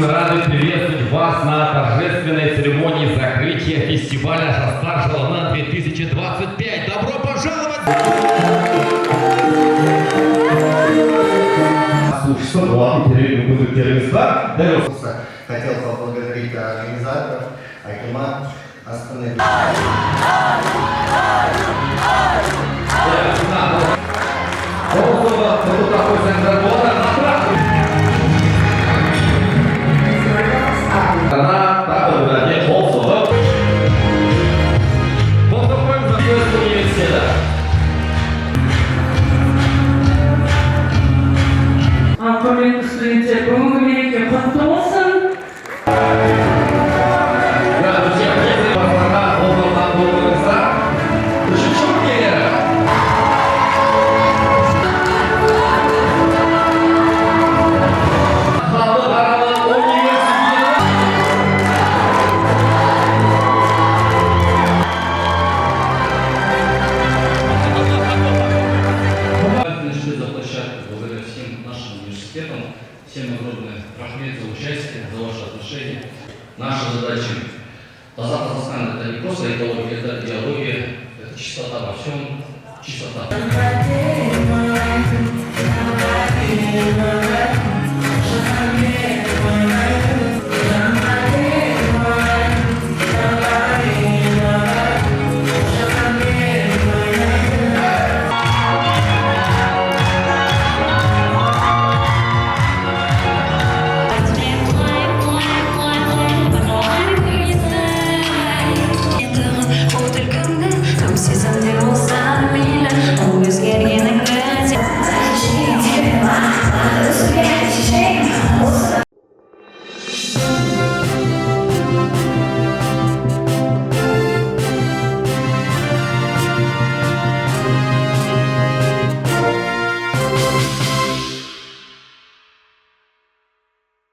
Рады приветствовать вас на торжественной церемонии закрытия фестиваля «Жастар Жаланан-2025». Добро пожаловать! Хотел поблагодарить организаторов, Акимат, Астаны. Aankomende studenten Boemenweek van Tossen. Благодаря всем нашим университетам, всем огромное рахмет за участие, за ваши отношения. Наша задача Таза Казахстан — это не просто экология, это идеология, это чистота во всем, чистота.